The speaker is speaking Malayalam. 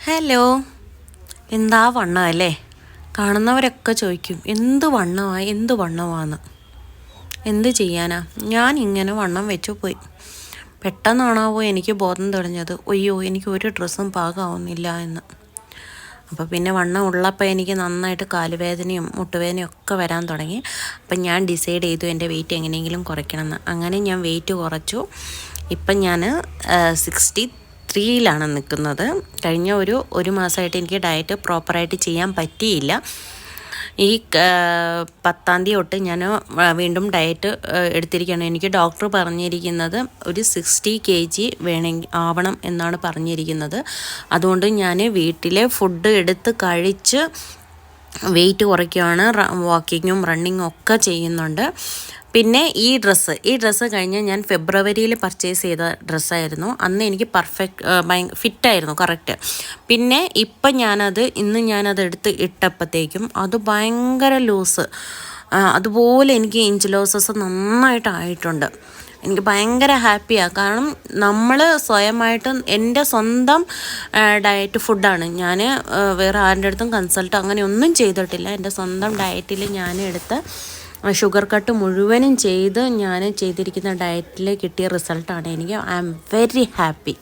ഹലോ, എന്താ വണ്ണമല്ലേ? കാണുന്നവരൊക്കെ ചോദിക്കും എന്ത് വണ്ണമാണെന്ന്. എന്ത് ചെയ്യാനാ, ഞാൻ ഇങ്ങനെ വണ്ണം വെച്ചു പോയി. പെട്ടെന്നാണാവോ എനിക്ക് ബോധം തെളിഞ്ഞത്, അയ്യോ എനിക്ക് ഒരു ഡ്രസ്സും പാകമാവുന്നില്ല എന്ന്. അപ്പോൾ പിന്നെ വണ്ണം ഉള്ളപ്പോൾ എനിക്ക് നന്നായിട്ട് കാലുവേദനയും മുട്ടുവേദനയും ഒക്കെ വരാൻ തുടങ്ങി. അപ്പം ഞാൻ ഡിസൈഡ് ചെയ്തു എൻ്റെ വെയിറ്റ് എങ്ങനെയെങ്കിലും കുറയ്ക്കണമെന്ന്. അങ്ങനെ ഞാൻ വെയിറ്റ് കുറച്ചു. ഇപ്പം ഞാൻ 63 നിൽക്കുന്നത്. കഴിഞ്ഞ ഒരു മാസമായിട്ട് എനിക്ക് ഡയറ്റ് പ്രോപ്പറായിട്ട് ചെയ്യാൻ പറ്റിയില്ല. ഈ 10-ാം തീയതി തൊട്ട് ഞാൻ വീണ്ടും ഡയറ്റ് എടുത്തിരിക്കുകയാണ്. എനിക്ക് ഡോക്ടർ പറഞ്ഞിരിക്കുന്നത് ഒരു 60 kg ആവണം എന്നാണ് പറഞ്ഞിരിക്കുന്നത്. അതുകൊണ്ട് ഞാൻ വീട്ടിലെ ഫുഡ് എടുത്ത് കഴിച്ച് വെയിറ്റ് കുറയ്ക്കുകയാണ്. വാക്കിങ്ങും റണ്ണിങ്ങും ഒക്കെ ചെയ്യുന്നുണ്ട്. പിന്നെ ഈ ഡ്രസ്സ് കഴിഞ്ഞ് ഞാൻ ഫെബ്രുവരിയിൽ പർച്ചേസ് ചെയ്ത ഡ്രസ്സായിരുന്നു. അന്ന് എനിക്ക് ഫിറ്റായിരുന്നു കറക്റ്റ്. പിന്നെ ഇപ്പം ഇന്ന് ഞാനത് എടുത്ത് ഇട്ടപ്പോഴത്തേക്കും അത് ഭയങ്കര ലൂസ്. അതുപോലെ എനിക്ക് ഇഞ്ച് ലോസസ് നന്നായിട്ടായിട്ടുണ്ട്. എനിക്ക് ഭയങ്കര ഹാപ്പിയാണ്. കാരണം നമ്മൾ സ്വയമായിട്ട് എൻ്റെ സ്വന്തം ഡയറ്റ് ഫുഡാണ്. ഞാൻ വേറെ ആരുടെ അടുത്തും കൺസൾട്ട് അങ്ങനെ ഒന്നും ചെയ്തിട്ടില്ല. എൻ്റെ സ്വന്തം ഡയറ്റിൽ ഞാൻ എടുത്ത ഷുഗർ കട്ട് മുഴുവനും ചെയ്ത് ഞാൻ ചെയ്തിരിക്കുന്ന ഡയറ്റിൽ കിട്ടിയ റിസൾട്ടാണ്. I am very happy.